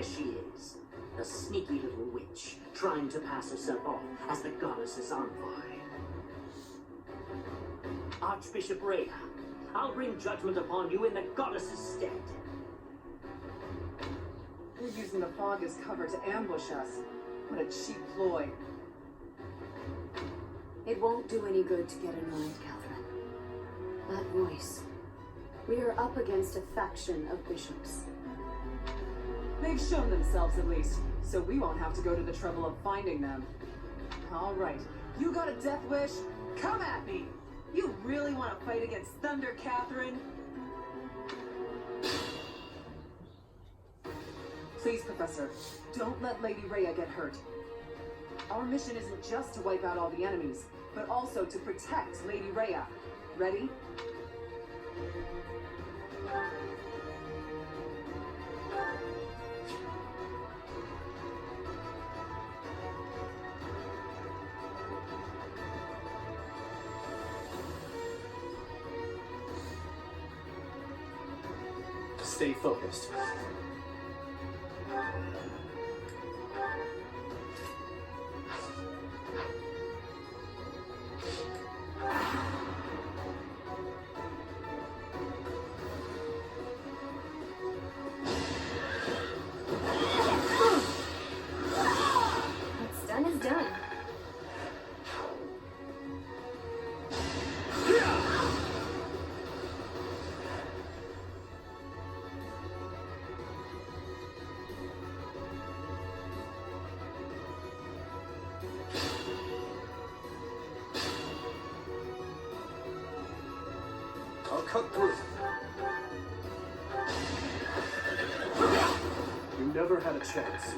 There she is, the sneaky little witch, trying to pass herself off as the goddess's envoy. Archbishop Rhea, I'll bring judgment upon you in the goddess's stead. You're using the fog as cover to ambush us. What a cheap ploy. It won't do any good to get annoyed, Catherine. That voice. We are up against a faction of bishops. They've shown themselves at least, so we won't have to go to the trouble of finding them. All right, you got a death wish? Come at me! You really want to fight against Thunder, Catherine? Please, Professor, don't let Lady Rhea get hurt. Our mission isn't just to wipe out all the enemies, but also to protect Lady Rhea. Ready? Stay focused. What's done is done. I'll cut through. You never had a chance.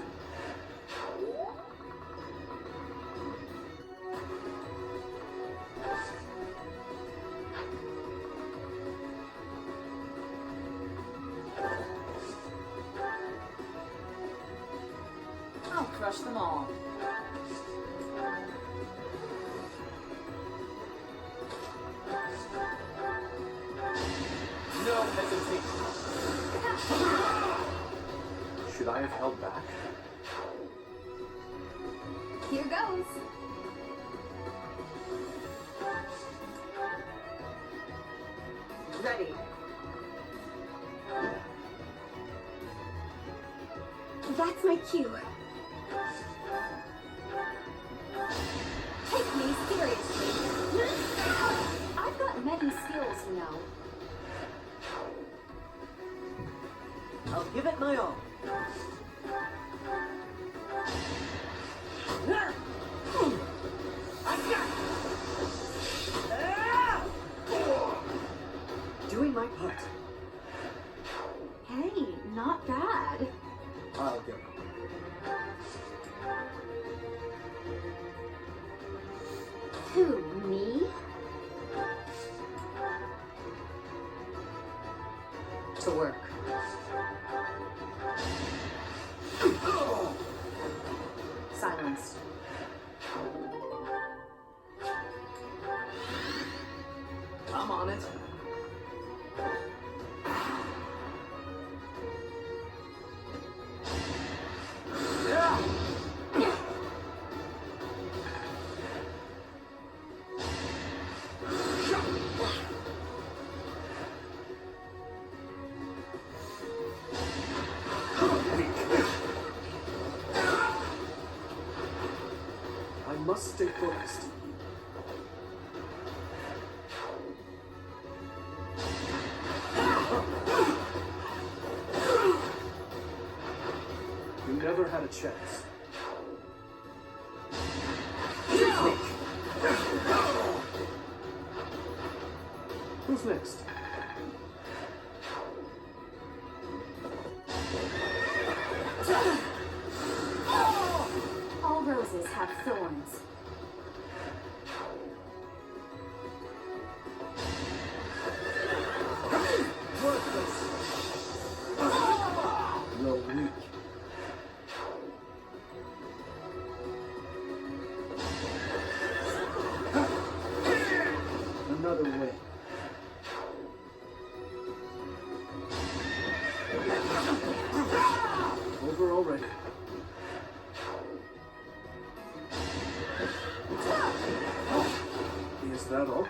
I'll crush them all. No hesitation. Should I have held back? Here goes. Ready. That's my cue. Take me seriously. I've got many skills, you know. I'll give it my all. Doing my part. Hey, not bad. I'll go. Who, me? To work. Silenced. I'm on it. I must stay focused. You never had a chance. Who's next? All roses have thorns. Worthless. You're weak. Another win. Over already. Is that all?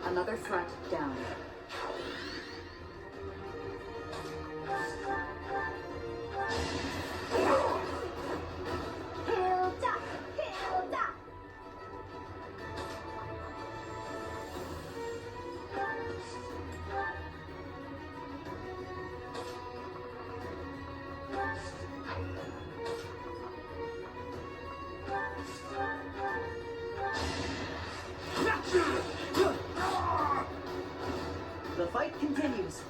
Another threat down. The fight continues.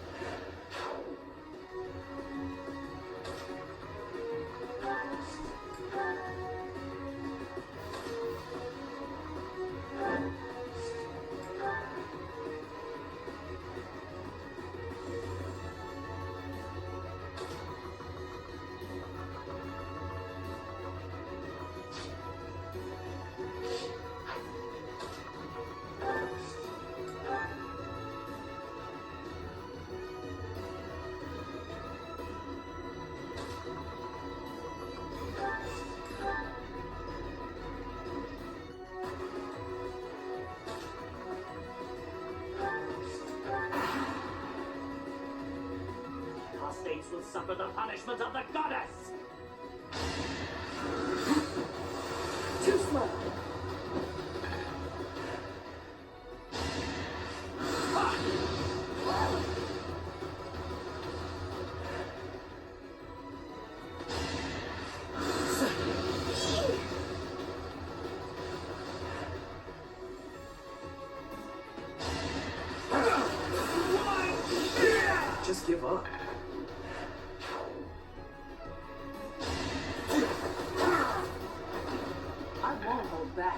Apostates will suffer the punishment of the goddess! Too slow. Just give up. I won't hold back.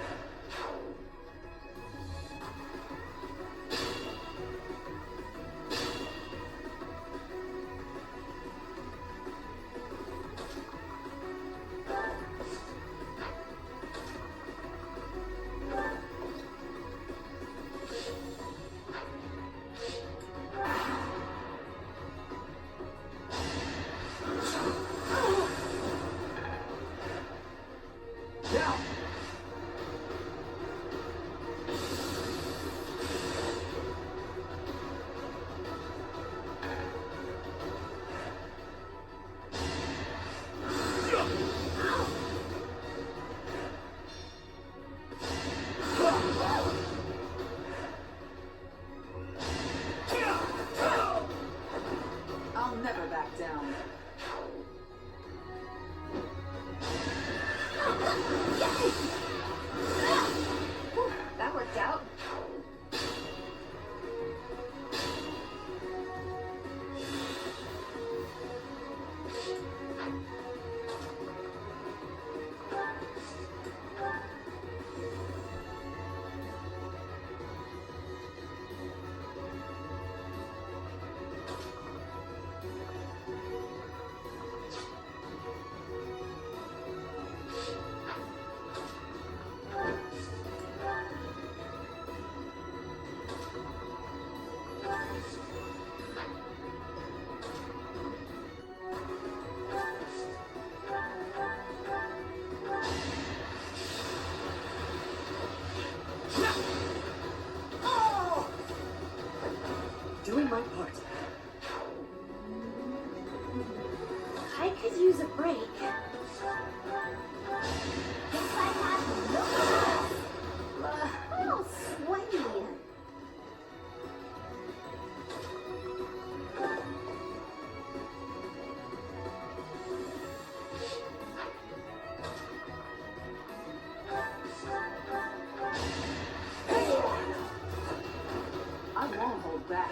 I'll never back down. That worked out. Doing my part. I could use a break. Guess I have no I'm all sweaty. I won't hold back.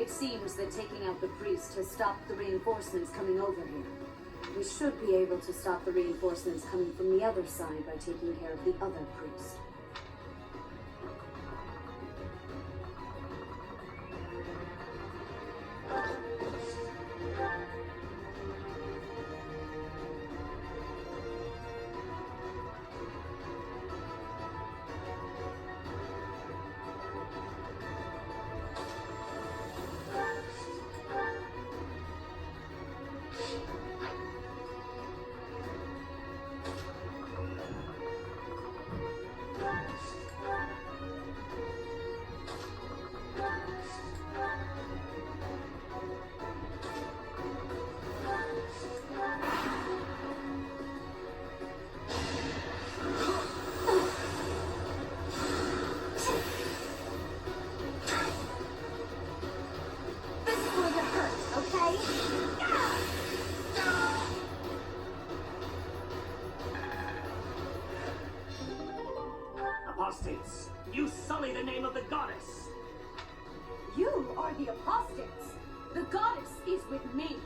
It seems that taking out the priest has stopped the reinforcements coming over here. We should be able to stop the reinforcements coming from the other side by taking care of the other priest. Apostates, you sully the name of the goddess! You are the apostates! The goddess is with me!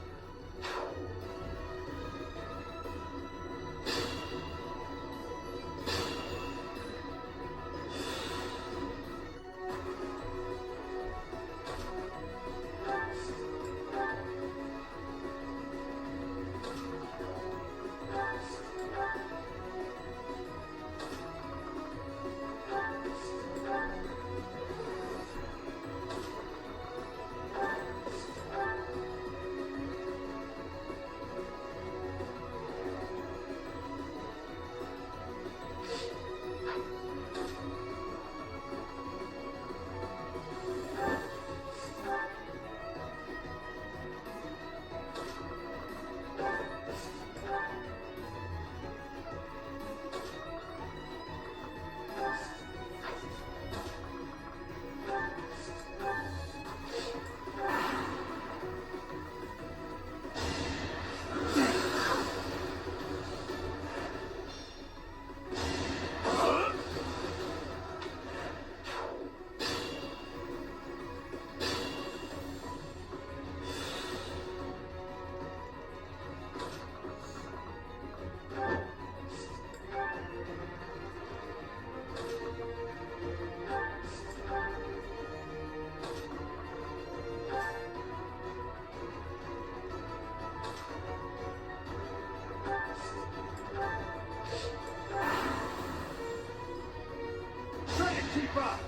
Keep up!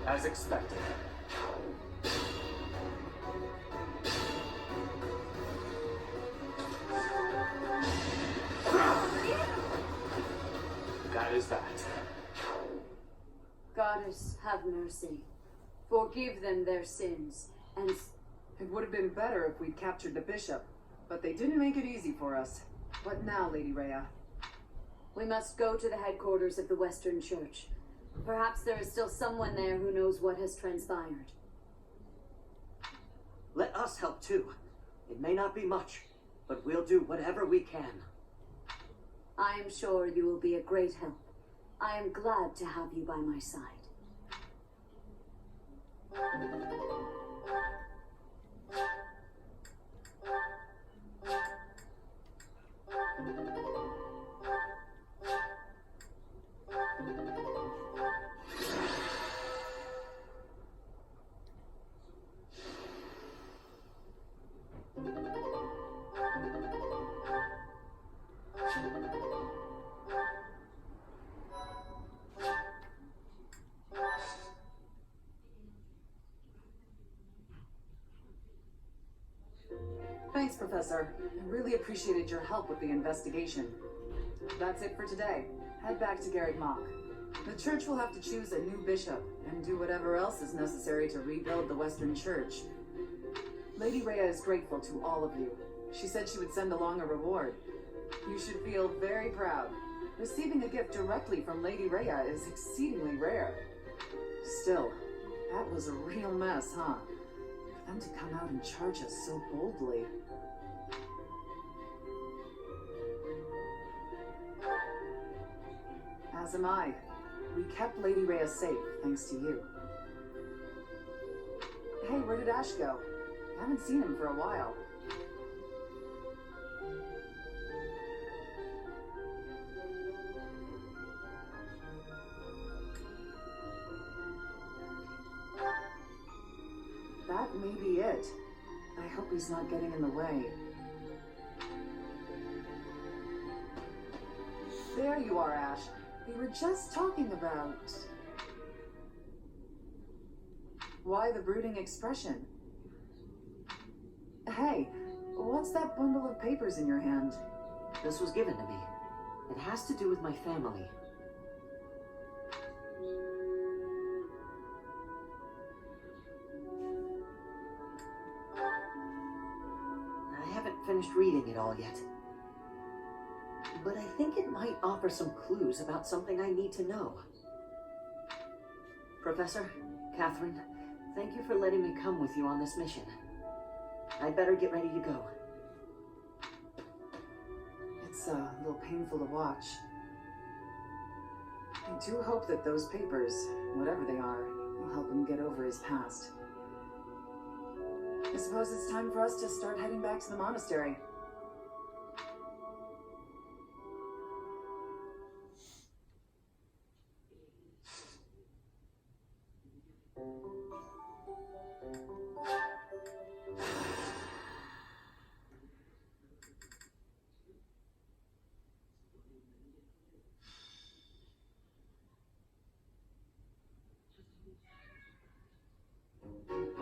As expected. That is that. Goddess, have mercy. Forgive them their sins, and... It would have been better if we'd captured the bishop, but they didn't make it easy for us. What now, Lady Rhea? we must go to the headquarters of the Western Church. Perhaps there is still someone there who knows what has transpired. Let us help too. It may not be much, but we'll do whatever we can. I am sure you will be a great help. I am glad to have you by my side. Thanks, Professor. I really appreciated your help with the investigation. That's it for today. Head back to Garreg Mach. The church will have to choose a new bishop and do whatever else is necessary to rebuild the Western Church. Lady Rhea is grateful to all of you. She said she would send along a reward. You should feel very proud. Receiving a gift directly from Lady Rhea is exceedingly rare. Still, that was a real mess, huh? For them to come out and charge us so boldly. As am I. We kept Lady Rhea safe, thanks to you. Hey, where did Ash go? Haven't seen him for a while. That may be it. I hope he's not getting in the way. There you are, Ash. We were just talking about... Why the brooding expression? Hey, what's that bundle of papers in your hand? This was given to me. It has to do with my family. I haven't finished reading it all yet. But I think it might offer some clues about something I need to know. Professor, Catherine, thank you for letting me come with you on this mission. I'd better get ready to go. It's a little painful to watch. I do hope that those papers, whatever they are, will help him get over his past. I suppose it's time for us to start heading back to the monastery.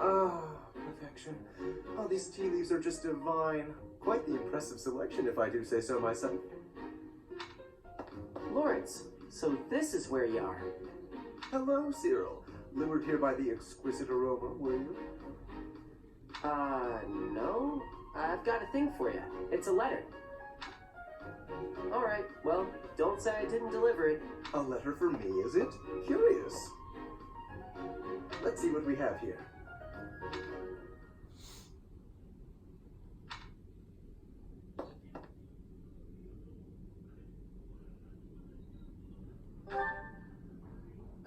Ah, perfection. Oh, these tea leaves are just divine. Quite the impressive selection, if I do say so myself. Lawrence, so this is where you are. Hello, Cyril. Lured here by the exquisite aroma, were you? No. I've got a thing for you. It's a letter. Alright, well, don't say I didn't deliver it. A letter for me, is it? Curious. Let's see what we have here.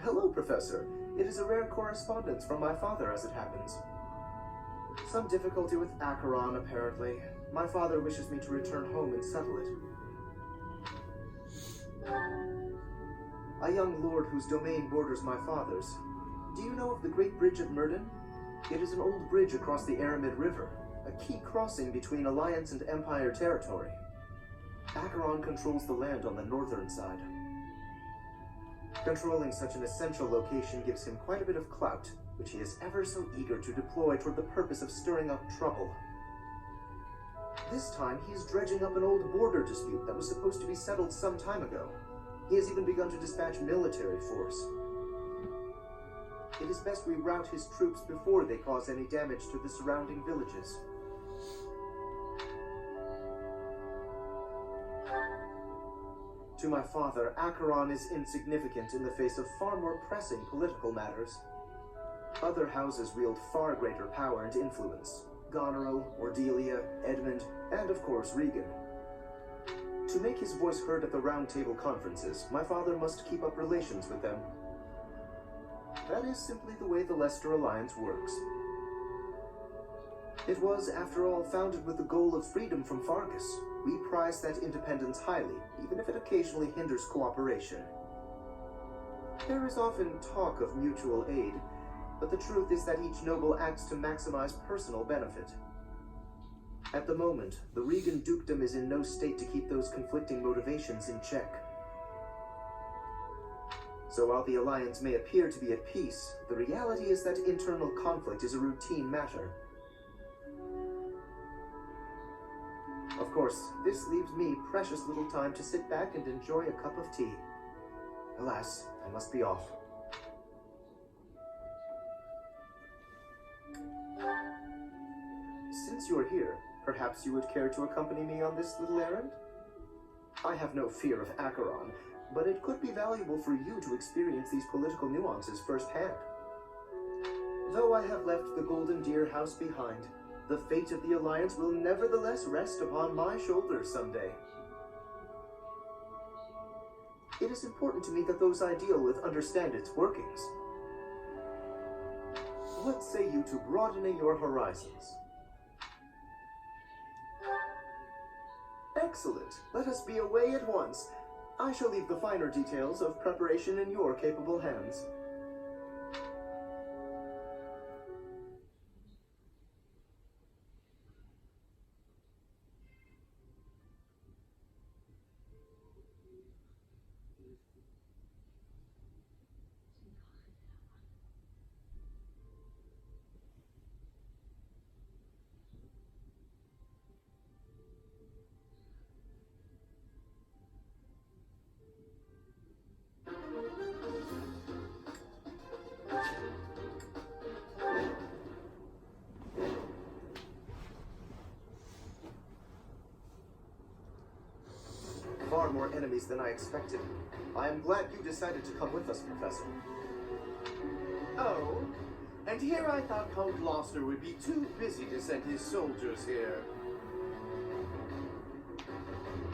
Hello, Professor. It is a rare correspondence from my father, as it happens. Some difficulty with Acheron, apparently. My father wishes me to return home and settle it. A young lord whose domain borders my father's. Do you know of the Great Bridge of Myrden? It is an old bridge across the Aramid River, a key crossing between Alliance and Empire territory. Acheron controls the land on the northern side. Controlling such an essential location gives him quite a bit of clout, which he is ever so eager to deploy toward the purpose of stirring up trouble. This time, he is dredging up an old border dispute that was supposed to be settled some time ago. He has even begun to dispatch military force. It is best we rout his troops before they cause any damage to the surrounding villages. To my father, Acheron is insignificant in the face of far more pressing political matters. Other houses wield far greater power and influence. Goneril, Cordelia, Edmund, and of course Regan. To make his voice heard at the Round Table conferences, my father must keep up relations with them. That is simply the way the Leicester Alliance works. It was, after all, founded with the goal of freedom from Fargus. We prize that independence highly, even if it occasionally hinders cooperation. There is often talk of mutual aid, but the truth is that each noble acts to maximize personal benefit. At the moment, the Regan dukedom is in no state to keep those conflicting motivations in check. So while the Alliance may appear to be at peace, the reality is that internal conflict is a routine matter. Of course, this leaves me precious little time to sit back and enjoy a cup of tea. Alas, I must be off. Since you're here, perhaps you would care to accompany me on this little errand? I have no fear of Acheron, but it could be valuable for you to experience these political nuances firsthand. Though I have left the Golden Deer House behind, the fate of the Alliance will nevertheless rest upon my shoulders someday. it is important to me that those I deal with understand its workings. What say you to broadening your horizons? Excellent. Let us be away at once. I shall leave the finer details of preparation in your capable hands. Far more enemies than I expected. I am glad you decided to come with us, Professor. Oh, and here I thought Count Gloucester would be too busy to send his soldiers here.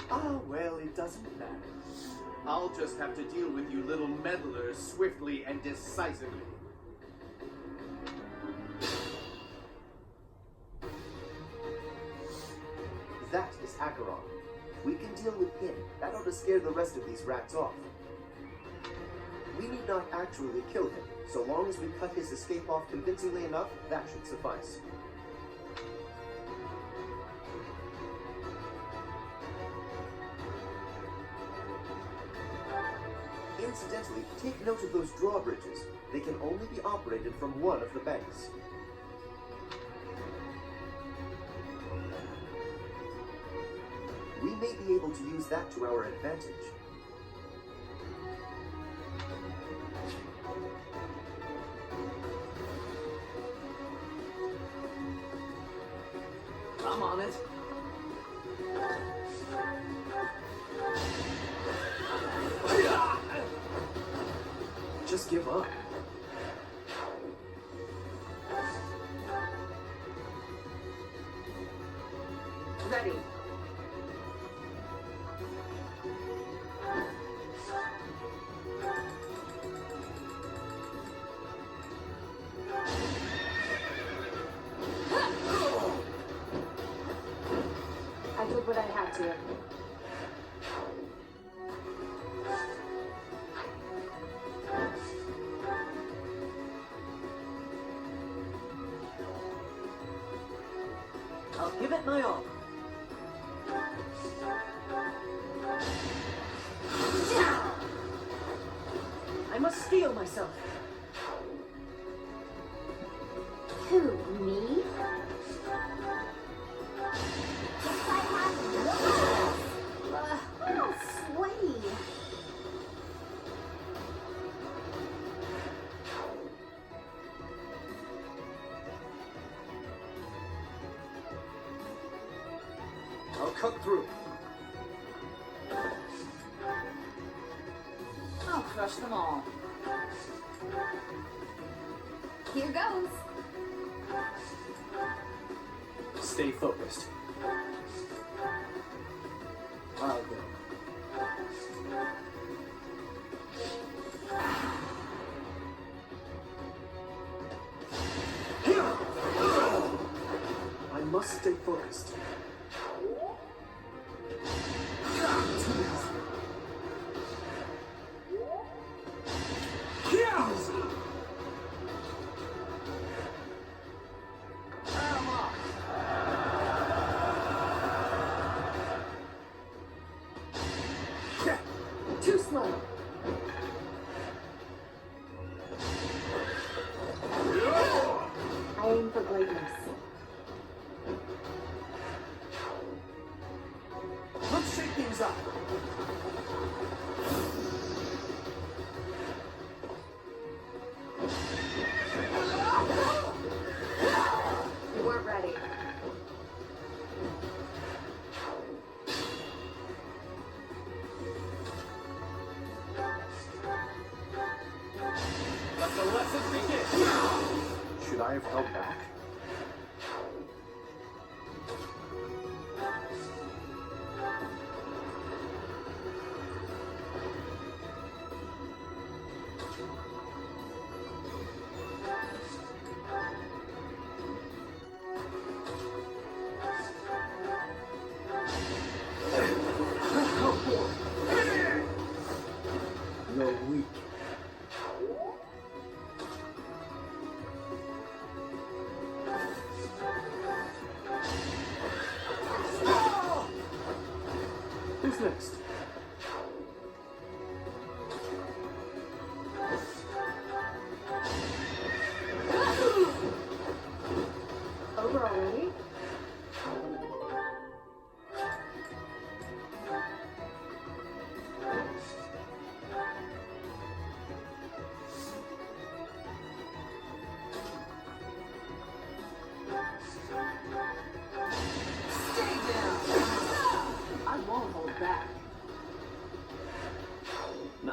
Ah, well, it doesn't matter. I'll just have to deal with you little meddlers swiftly and decisively. That is Acheron. If we can deal with him, that ought to scare the rest of these rats off. We need not actually kill him. So long as we cut his escape off convincingly enough, that should suffice. Incidentally, take note of those drawbridges. They can only be operated from one of the banks. We may be able to use that to our advantage. I'm on it. Just give up. Ready. I did what I had to. I'll give it my all. I must steel myself. Who, me? Yes, I have. Oh, sweaty. I'll cut through. I'll crush them all. Here goes. Stay focused. I'll go. I must stay focused. Too slow. I aim for greatness. Let's shake things up. You weren't ready. Let the lesson begin. Should I have held back?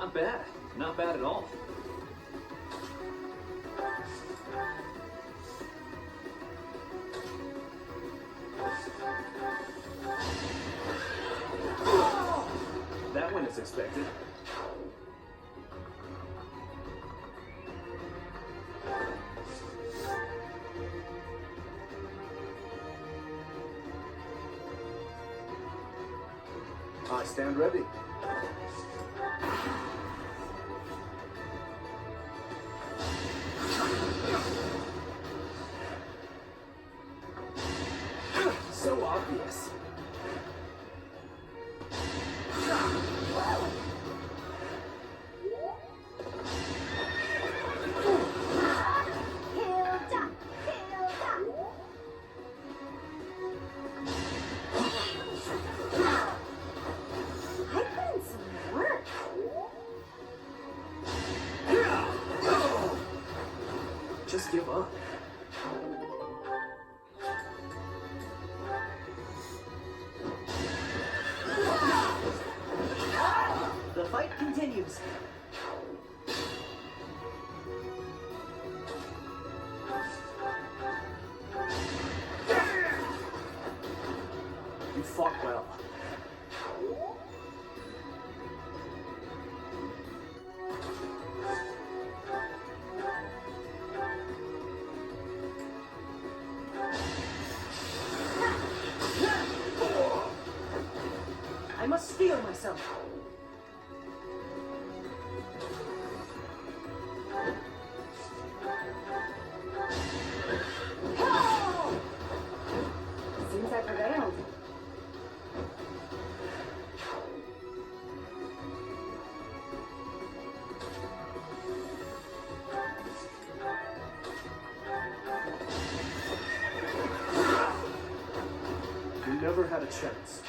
Not bad. Not bad at all. That went as expected. I stand ready. So obvious. I put in some work. Just give up. The fight continues. You fought well. I must steel myself. Seems I prevailed. You never had a chance.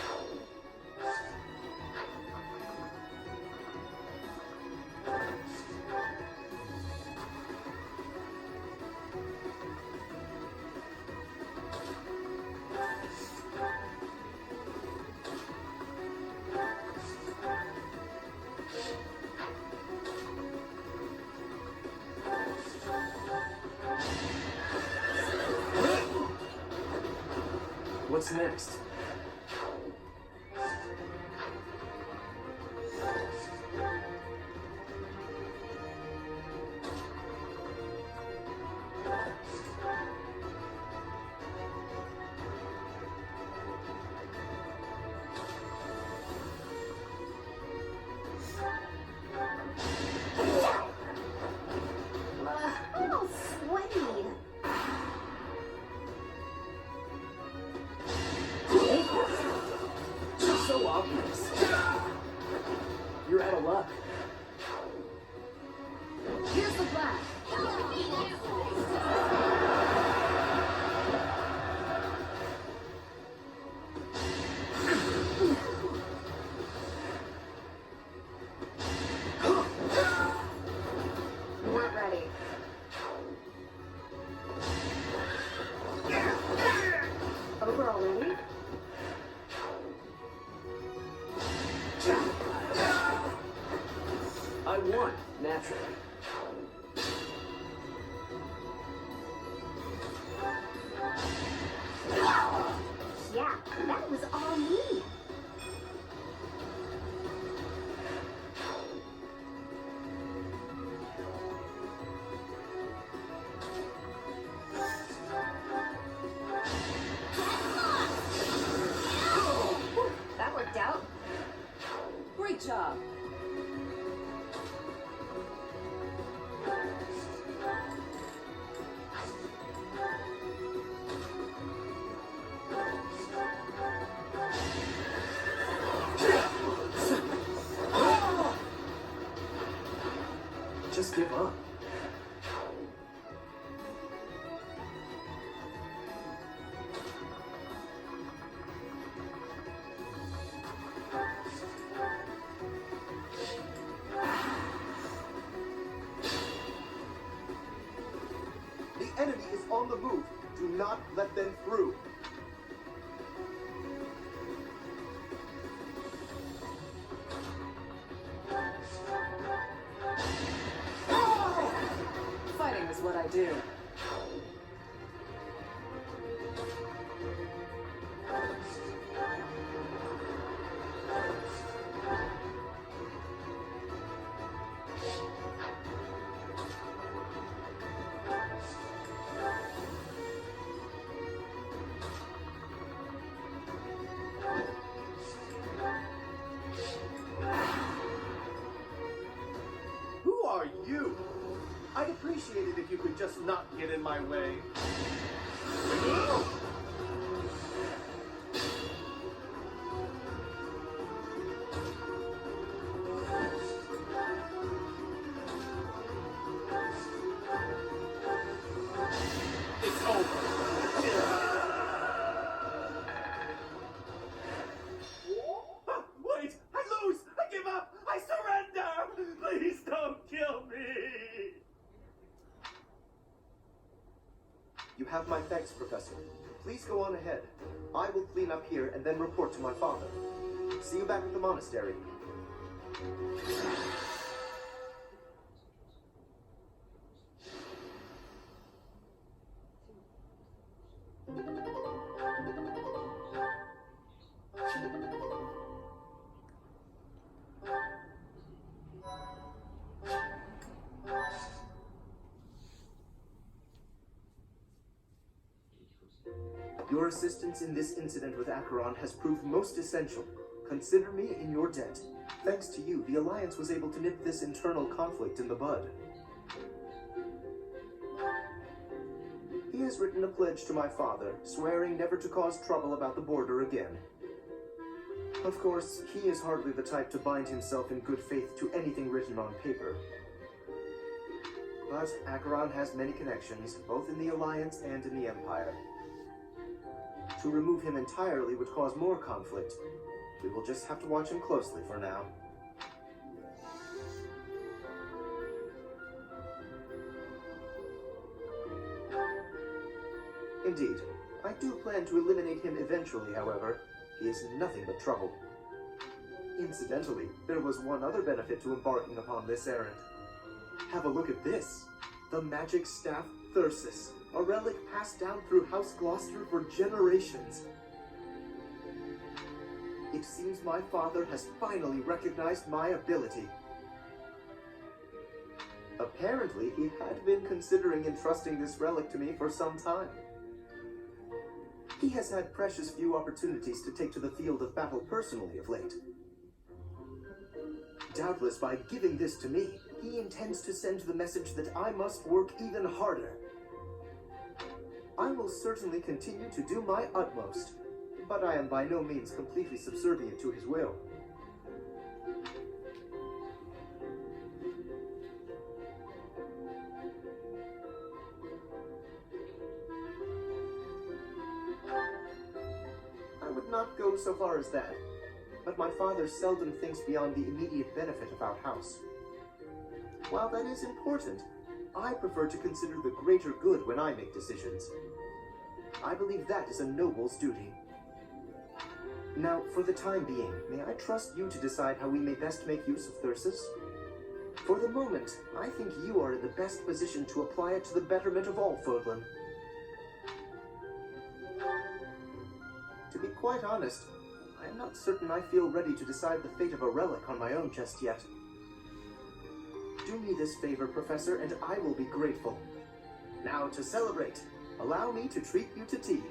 What's next? I'm all sweaty. So obvious. You're out of luck. Here's the plan. Not ready. Over already? I won, naturally. Yeah, that was all me. That worked out. Great job. Just give up. The enemy is on the move. Do not let them through. I do. Who are you? I'd appreciate it if you could just not get in my way. It's over. Wait! I lose! I give up! I surrender! Please don't kill me! You have my thanks, Professor. Please go on ahead. I will clean up here and then report to my father. See you back at the monastery. Your assistance in this incident with Acheron has proved most essential. Consider me in your debt. Thanks to you, the Alliance was able to nip this internal conflict in the bud. He has written a pledge to my father, swearing never to cause trouble about the border again. Of course, he is hardly the type to bind himself in good faith to anything written on paper. But Acheron has many connections, both in the Alliance and in the Empire. To remove him entirely would cause more conflict. We will just have to watch him closely for now. Indeed, I do plan to eliminate him eventually, however. He is nothing but trouble. Incidentally, there was one other benefit to embarking upon this errand. Have a look at this. The magic staff Thyrsus, a relic passed down through House Gloucester for generations. It seems my father has finally recognized my ability. Apparently, he had been considering entrusting this relic to me for some time. He has had precious few opportunities to take to the field of battle personally of late. Doubtless, by giving this to me, he intends to send the message that I must work even harder. I will certainly continue to do my utmost, but I am by no means completely subservient to his will. I would not go so far as that, but my father seldom thinks beyond the immediate benefit of our house. While that is important, I prefer to consider the greater good when I make decisions. I believe that is a noble's duty. Now, for the time being, may I trust you to decide how we may best make use of Thyrsus? For the moment, I think you are in the best position to apply it to the betterment of all Fodlan. To be quite honest, I am not certain I feel ready to decide the fate of a relic on my own just yet. Do me this favor, Professor, and I will be grateful. Now, to celebrate, allow me to treat you to tea.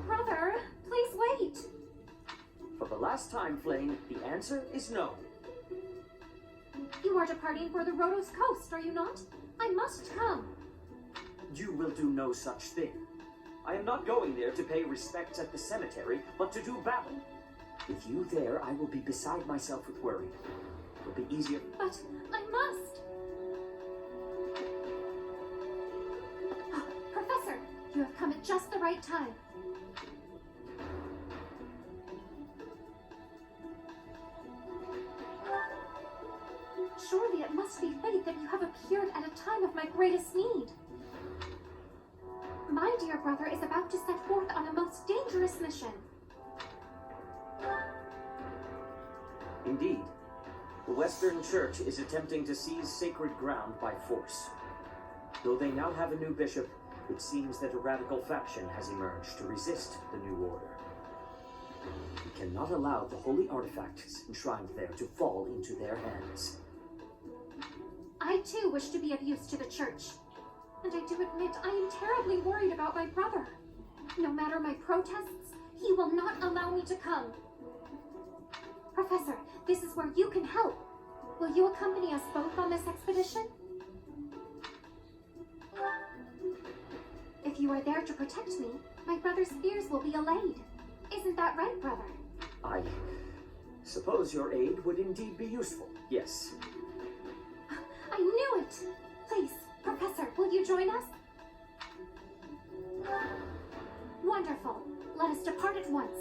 Brother, please wait. For the last time, Flame, the answer is no. You are departing for the Rhodos coast, are you not? I must come. You will do no such thing. I am not going there to pay respects at the cemetery, but to do battle. With you there, I will be beside myself with worry. It will be easier. But I must. You have come at just the right time. Surely it must be fate that you have appeared at a time of my greatest need. My dear brother is about to set forth on a most dangerous mission. Indeed. The Western Church is attempting to seize sacred ground by force. Though they now have a new bishop, it seems that a radical faction has emerged to resist the new order. We cannot allow the holy artifacts enshrined there to fall into their hands. I too wish to be of use to the Church. And I do admit I am terribly worried about my brother. No matter my protests, he will not allow me to come. Professor, this is where you can help. Will you accompany us both on this expedition? If you are there to protect me, my brother's fears will be allayed. Isn't that right, brother? I suppose your aid would indeed be useful, yes. I knew it! Please, Professor, will you join us? Wonderful. Let us depart at once.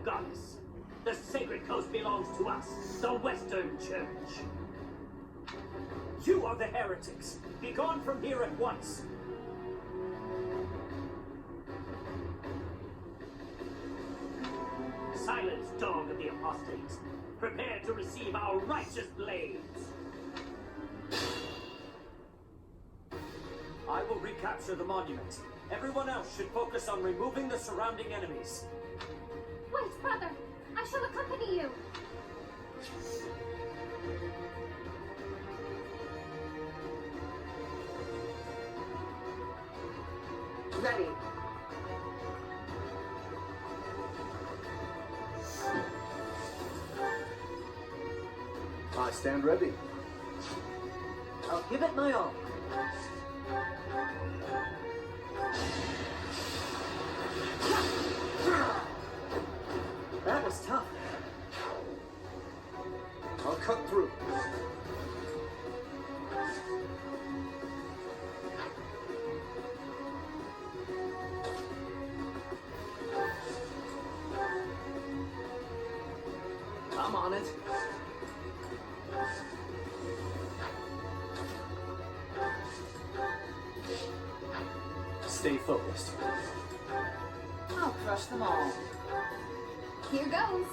goddess. The sacred coast belongs to us, the Western Church. You are the heretics. Be gone from here at once. Silence, dog of the apostates. Prepare to receive our righteous blades. I will recapture the monument. Everyone else should focus on removing the surrounding enemies. Wait, brother! I shall accompany you! Ready. I stand ready. I'll give it my all. That was tough. I'll cut through. stay focused. I'll crush them all. Here goes.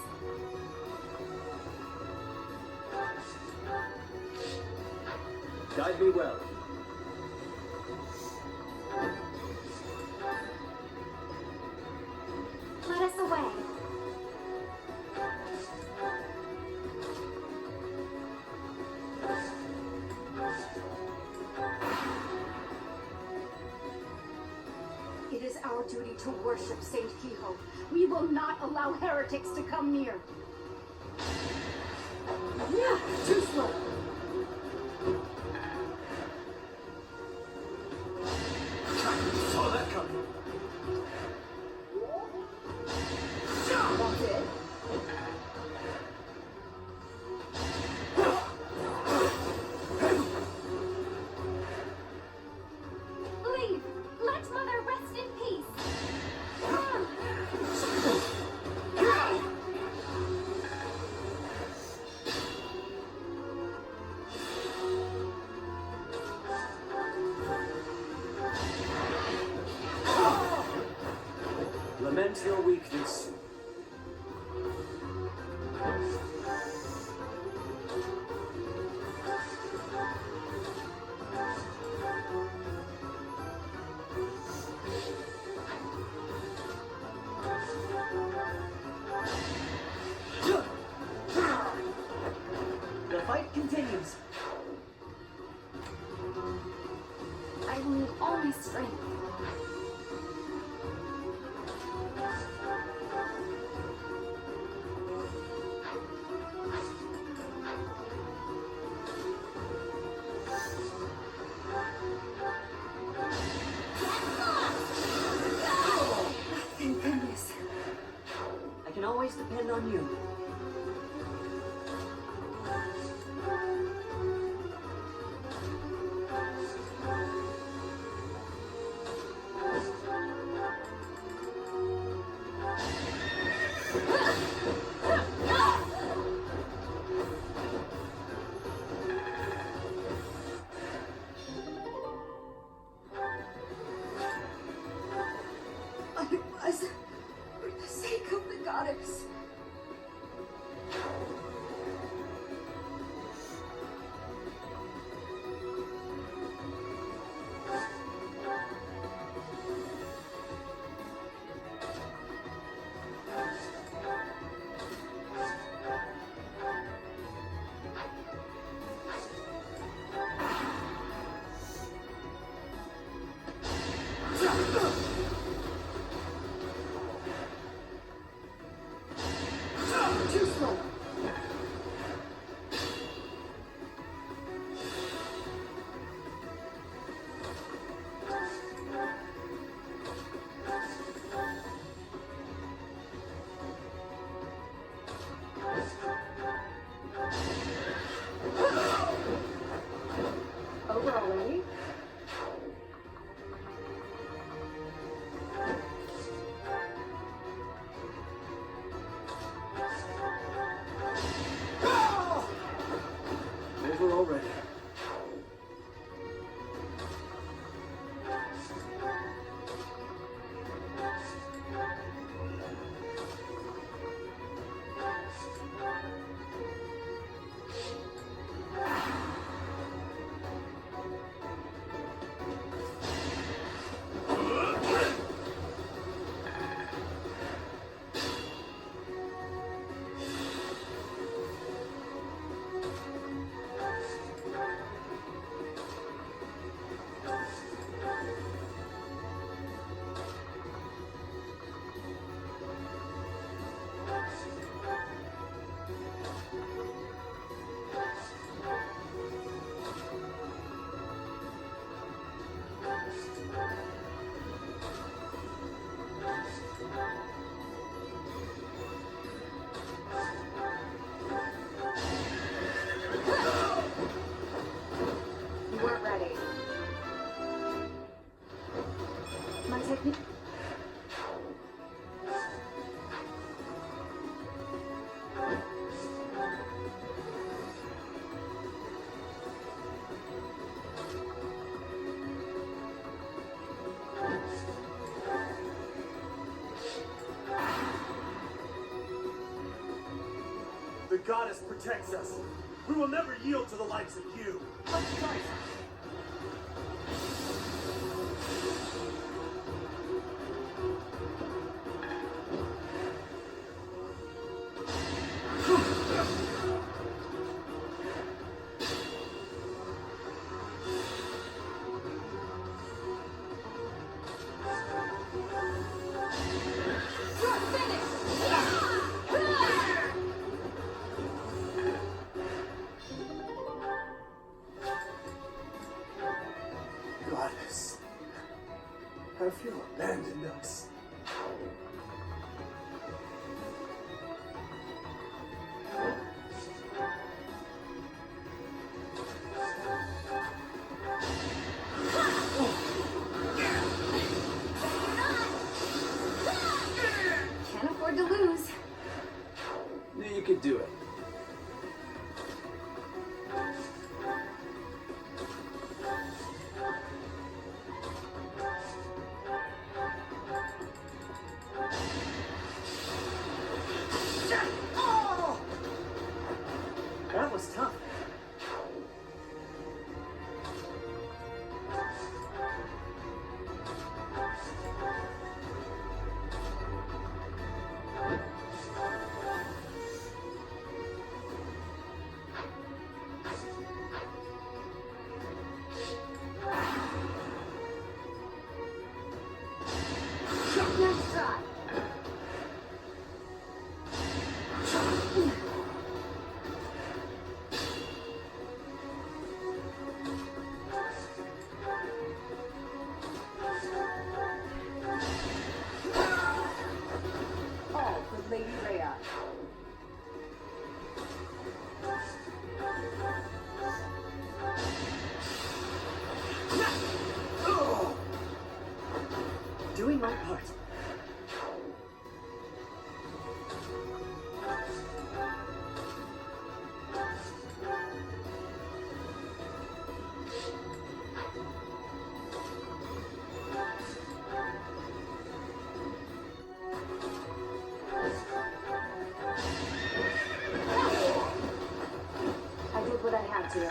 Guide me well. Let us away. It is our duty to worship Saint Kehoe. We will not allow heretics to come near. Yeah, too slow. Saw that coming. That's it. Leave. Let Mother rest in peace. Lament your weakness. The fight continues. I will need all my strength. Thank goodness. I can always depend on you. I was for the sake of the goddess. Too slow. Over already? Over already. You weren't ready. My technique. goddess protects us. We will never yield to the likes of you. Let's try Goddess, have you abandoned us? Can't afford to lose. You could do it. That was tough. Nice try. all for Lady Rhea. Doing my part. I did what I had to.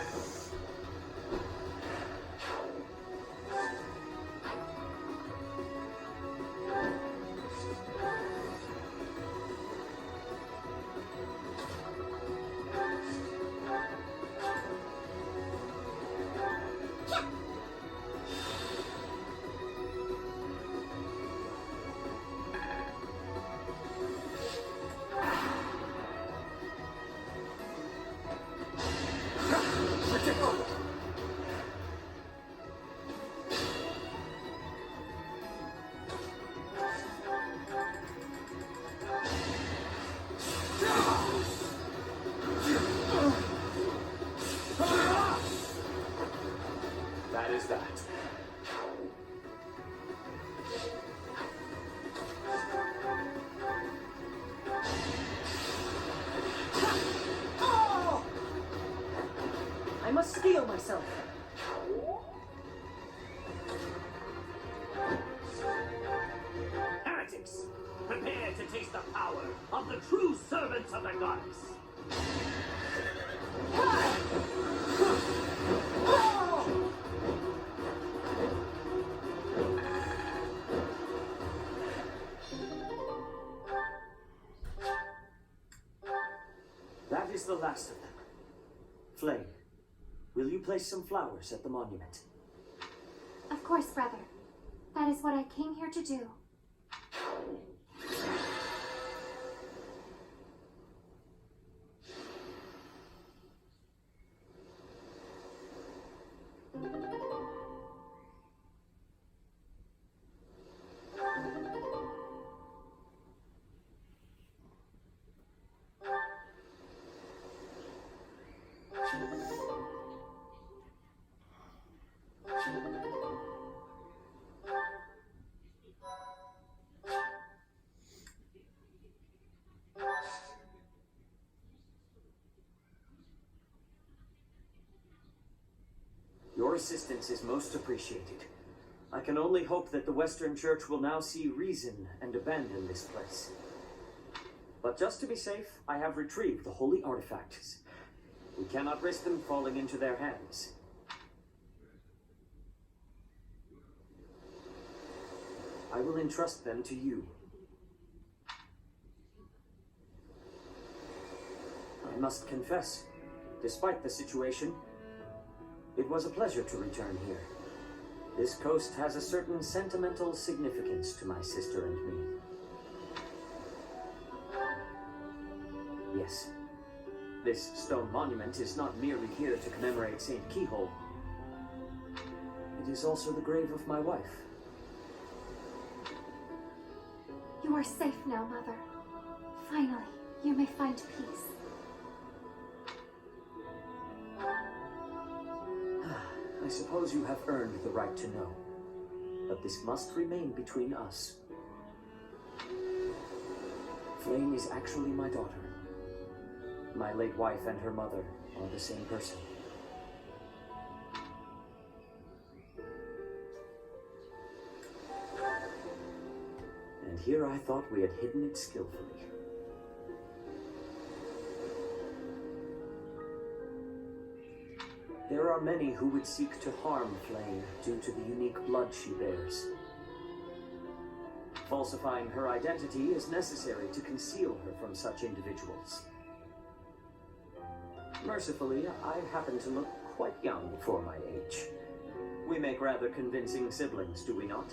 That is that. I must steel myself. Heretics, prepare to taste the power of the true servants of the goddess. That is the last of them. Flame, will you place some flowers at the monument? Of course, brother. That is what I came here to do. Your assistance is most appreciated. I can only hope that the Western Church will now see reason and abandon this place. But just to be safe, I have retrieved the holy artifacts. We cannot risk them falling into their hands. I will entrust them to you. I must confess, despite the situation, it was a pleasure to return here. This coast has a certain sentimental significance to my sister and me. Yes, this stone monument is not merely here to commemorate St. Keyhole. It is also the grave of my wife. You are safe now, Mother. Finally, you may find peace. I suppose you have earned the right to know, but this must remain between us. Flame is actually my daughter. My late wife and her mother are the same person. And here I thought we had hidden it skillfully. There are many who would seek to harm Flame due to the unique blood she bears. Falsifying her identity is necessary to conceal her from such individuals. Mercifully, I happen to look quite young for my age. We make rather convincing siblings, do we not?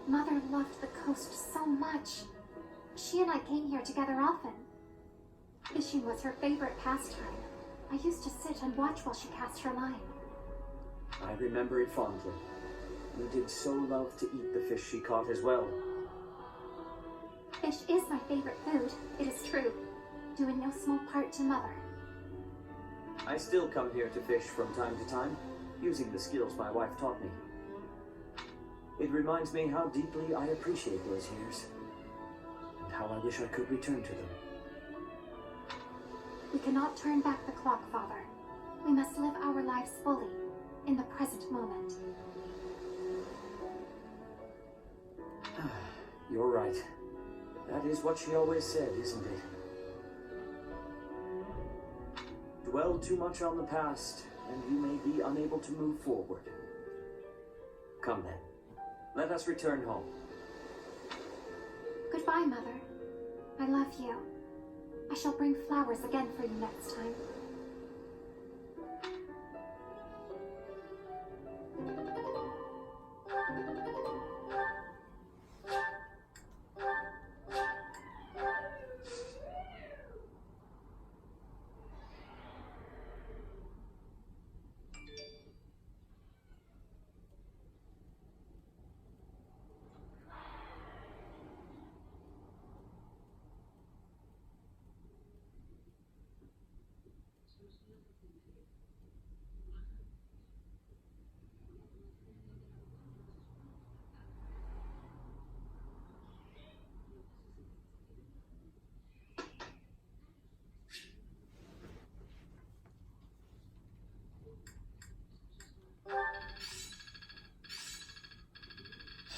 Mother loved the coast so much. She and I came here together often. Fishing was her favorite pastime. I used to sit and watch while she cast her line. I remember it fondly. You did so love to eat the fish she caught as well. Fish is my favorite food, it is true, due in no small part to Mother. I still come here to fish from time to time, using the skills my wife taught me. It reminds me how deeply I appreciate those years, and how I wish I could return to them. We cannot turn back the clock, Father. We must live our lives fully, in the present moment. You're right. That is what she always said, isn't it? Dwell too much on the past, and you may be unable to move forward. Come then. Let us return home. Goodbye, Mother. I love you. I shall bring flowers again for you next time.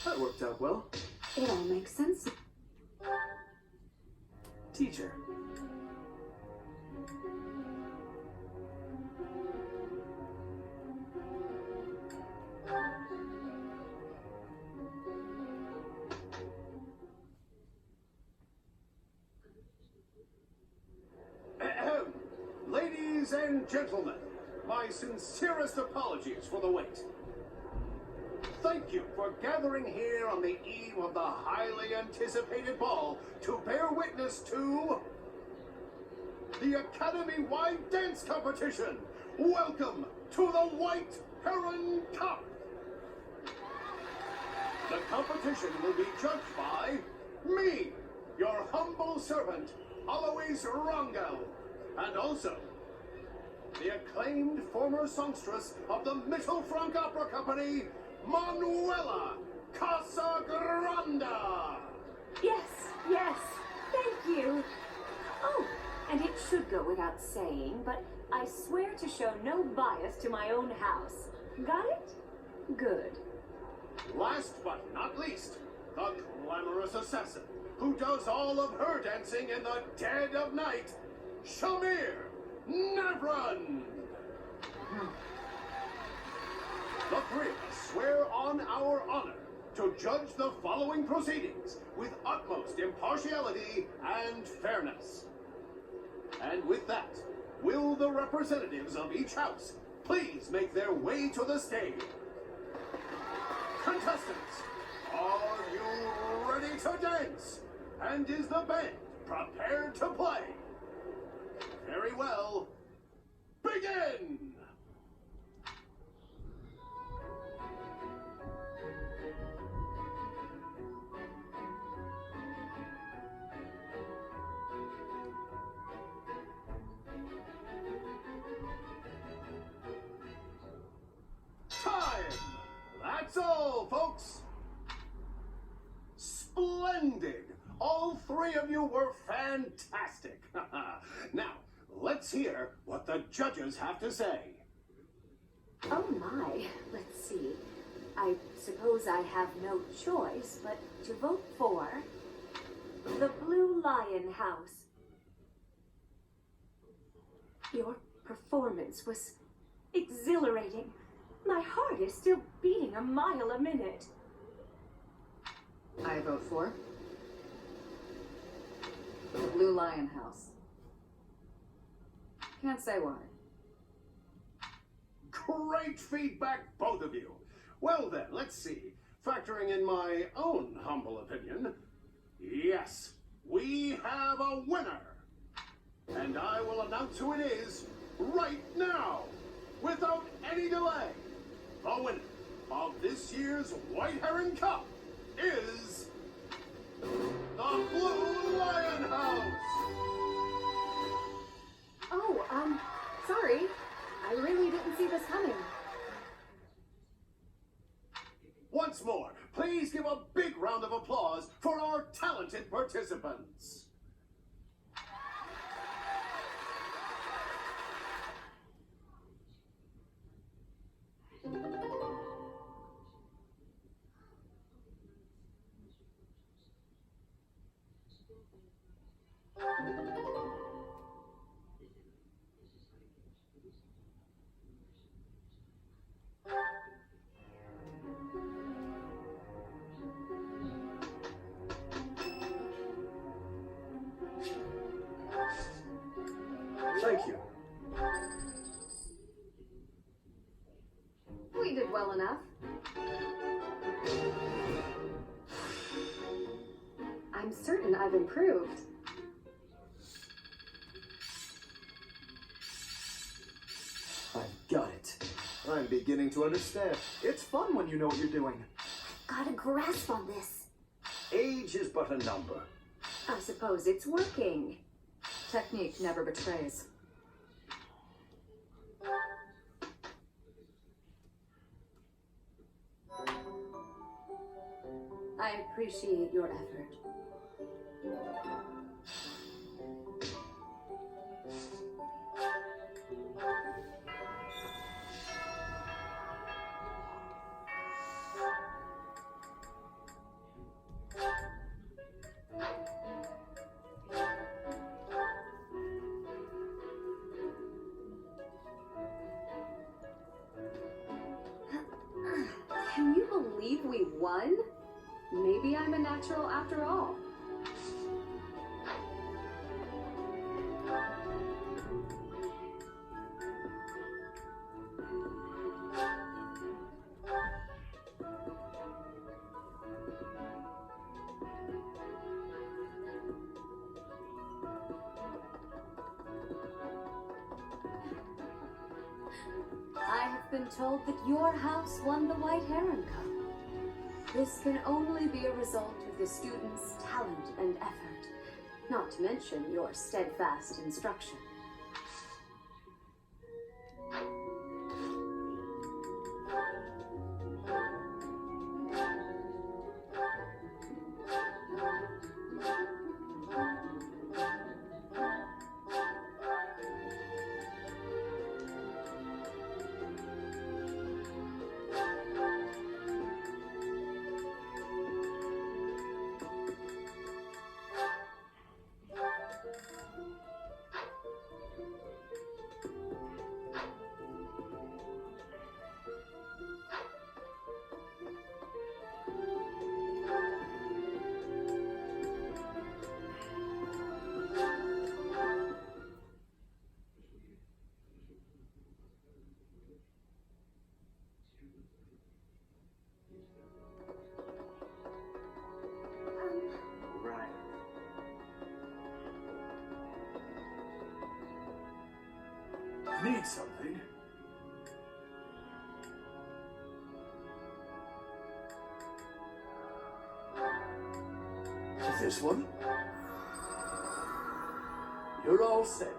That worked out well. It all makes sense. Teacher. Ahem. Ladies and gentlemen, my sincerest apologies for the wait. Thank you for gathering here on the eve of the highly anticipated ball to bear witness to the Academy-wide dance competition. Welcome to the White Heron Cup. The competition will be judged by me, your humble servant, Alois Rangel, and also the acclaimed former songstress of the Mittelfrank Opera Company, Manuela Casagranda! Yes, yes, thank you. Oh, and it should go without saying, but I swear to show no bias to my own house. Got it? Good. Last but not least, the glamorous assassin who does all of her dancing in the dead of night, Shamir Navran. The three of us swear on our honor to judge the following proceedings with utmost impartiality and fairness. And with that, will the representatives of each house please make their way to the stage? Contestants, are you ready to dance? And is the band prepared to play? Very well. Begin! Time! That's all, folks! Splendid! All three of you were fantastic! Now, let's hear what the judges have to say. Oh my, let's see. I suppose I have no choice but to vote for the Blue Lion House. Your performance was exhilarating. My heart is still beating a mile a minute. I vote for the Blue Lion House. Can't say why. Great feedback, both of you. Well then, let's see. Factoring in my own humble opinion, yes, we have a winner. And I will announce who it is right now, without any delay. The winner of this year's White Heron Cup is the Blue Lion House. Oh, sorry. I really didn't see this coming. Once more, please give a big round of applause for our talented participants. Thank you. We did well enough. I'm certain I've improved. I've got it. I'm beginning to understand. It's fun when you know what you're doing. Got a grasp on this. Age is but a number. I suppose it's working. Technique never betrays. I appreciate your effort. Can you believe we won? Maybe I'm a natural after all. I have been told that your house won the White Heron Cup. This can only be a result of the students' talent and effort, not to mention your steadfast instruction. Need something? This one? You're all set.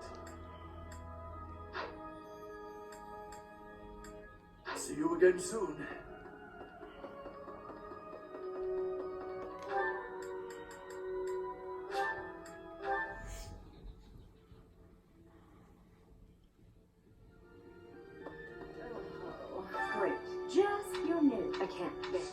See you again soon. Oh, great. Just your new. I can't. Yes.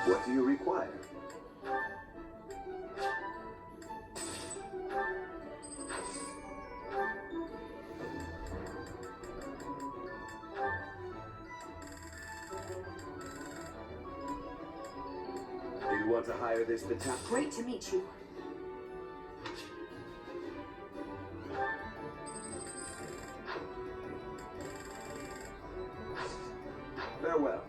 What do you require? Do you want to hire this battalion? Great to meet you. Farewell.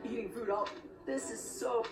Eating food all. This is so.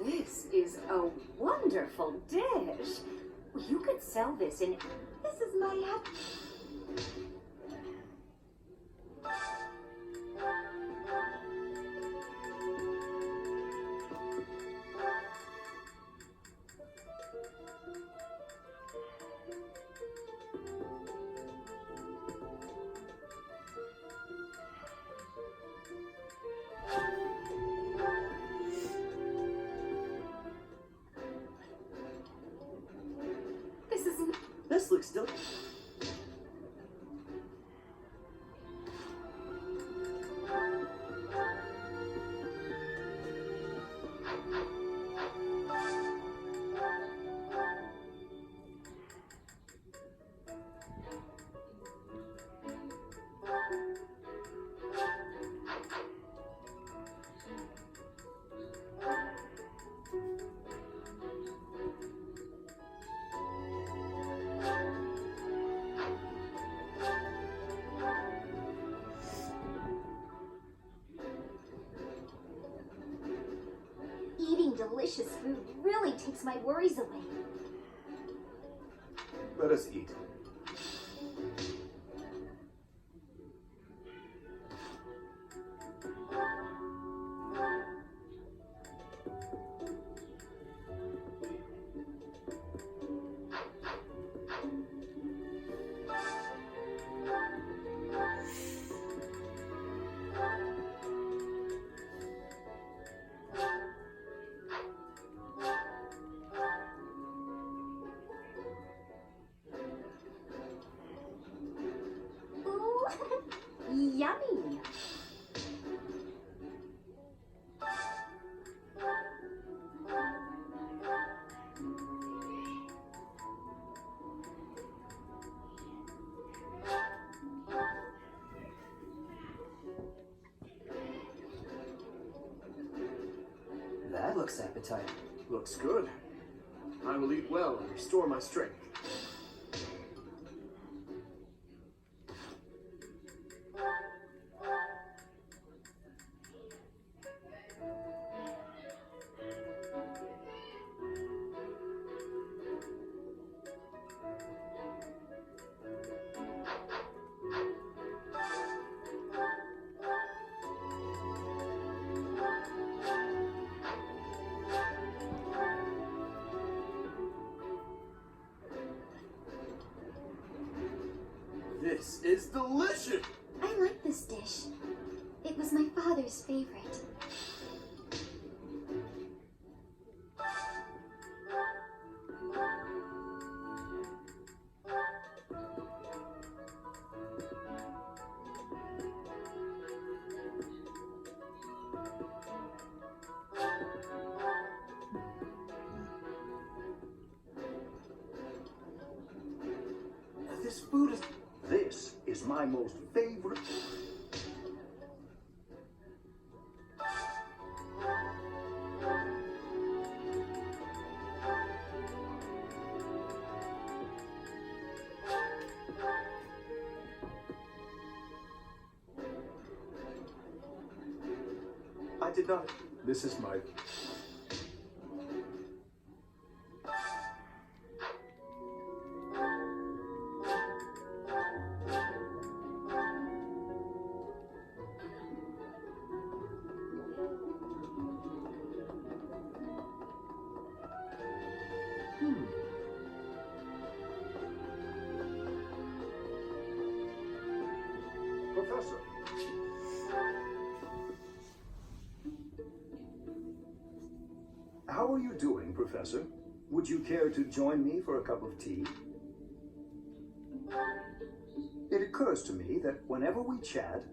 This is a wonderful dish. You could sell this in. This is my hat. This looks still. delicious food really takes my worries away. Let us eat. Ooh, yummy. That looks appetizing. Looks good. I will eat well and restore my strength. This is delicious! I like this dish. It was my father's favorite. This food is... This is my most favorite. I did not. This is my... Professor. How are you doing, Professor? Would you care to join me for a cup of tea? It occurs to me that whenever we chat,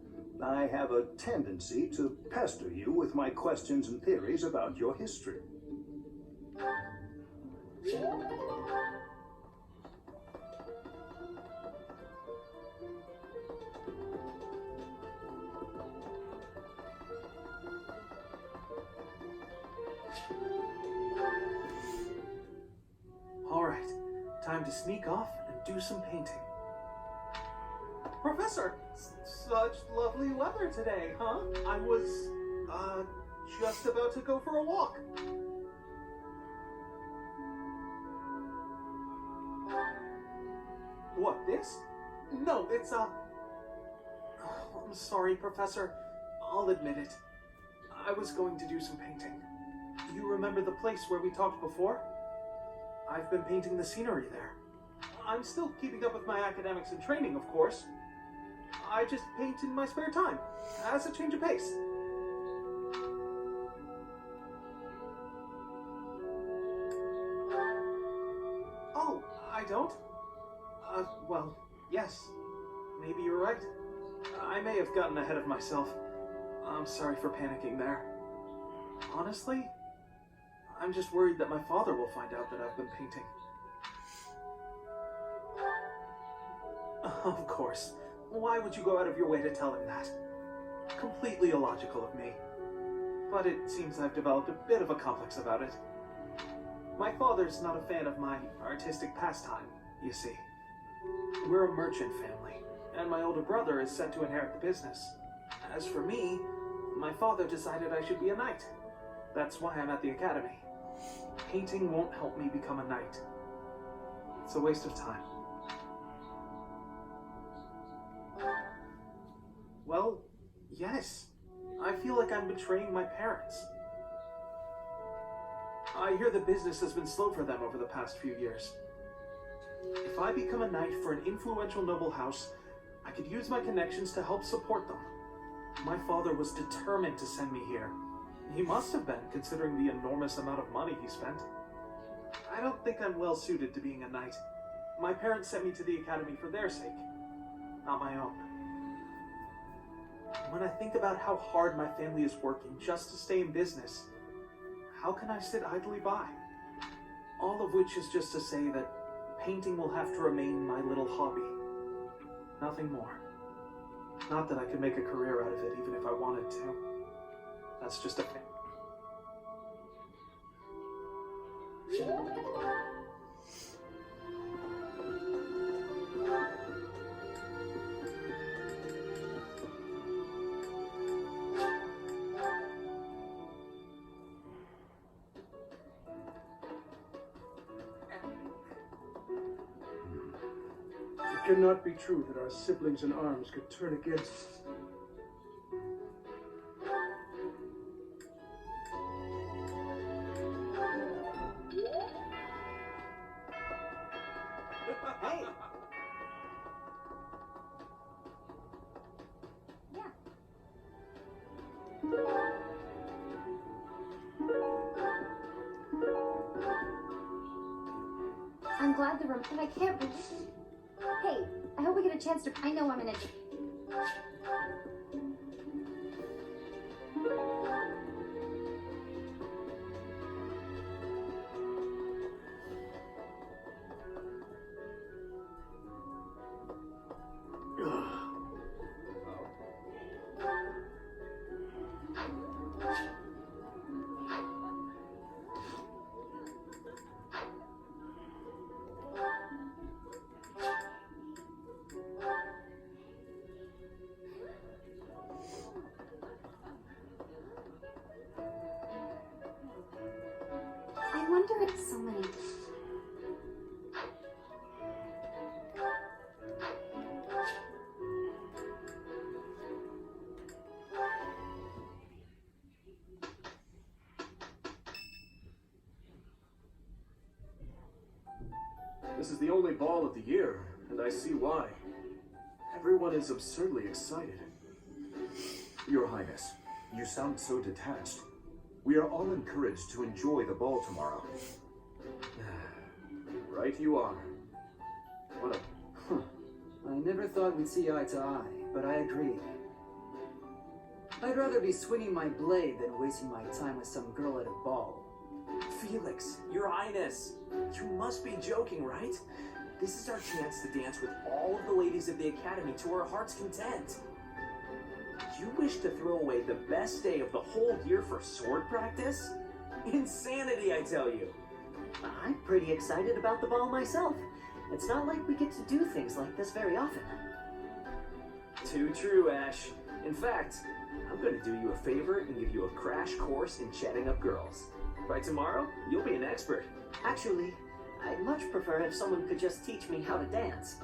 I have a tendency to pester you with my questions and theories about your history. Alright, time to sneak off and do some painting. Professor, such lovely weather today, huh? I was, just about to go for a walk. What, this? No, it's, I'm sorry, Professor. I'll admit it. I was going to do some painting. You remember the place where we talked before? I've been painting the scenery there. I'm still keeping up with my academics and training, of course. I just paint in my spare time, as a change of pace. Oh, I don't? Well, yes. Maybe you're right. I may have gotten ahead of myself. I'm sorry for panicking there. Honestly, I'm just worried that my father will find out that I've been painting. Of course. Why would you go out of your way to tell him that? Completely illogical of me. But it seems I've developed a bit of a complex about it. My father's not a fan of my artistic pastime, you see. We're a merchant family, and my older brother is set to inherit the business. As for me, my father decided I should be a knight. That's why I'm at the academy. Painting won't help me become a knight. It's a waste of time. Well, yes. I feel like I'm betraying my parents. I hear the business has been slow for them over the past few years. If I become a knight for an influential noble house, I could use my connections to help support them. My father was determined to send me here. He must have been, considering the enormous amount of money he spent. I don't think I'm well suited to being a knight. My parents sent me to the academy for their sake, not my own. When I think about how hard my family is working just to stay in business, how can I sit idly by? All of which is just to say that painting will have to remain my little hobby. Nothing more. Not that I could make a career out of it even if I wanted to. That's just a thing. It cannot be true that our siblings in arms could turn against us. Hey! I'm glad the room, but I can't believe. Hey, I hope we get a chance to. I know I'm in a. I wonder if so many. This is the only ball of the year, and I see why. Everyone is absurdly excited. Your Highness, you sound so detached. We are all encouraged to enjoy the ball tomorrow. Right you are. What a... I never thought we'd see eye to eye, but I agree. I'd rather be swinging my blade than wasting my time with some girl at a ball. Felix, Your Highness, you must be joking, right? This is our chance to dance with all of the ladies of the Academy to our heart's content. You wish to throw away the best day of the whole year for sword practice? Insanity, I tell you. I'm pretty excited about the ball myself. It's not like we get to do things like this very often. Too true, Ash. In fact, I'm going to do you a favor and give you a crash course in chatting up girls. By tomorrow, you'll be an expert. Actually, I'd much prefer if someone could just teach me how to dance.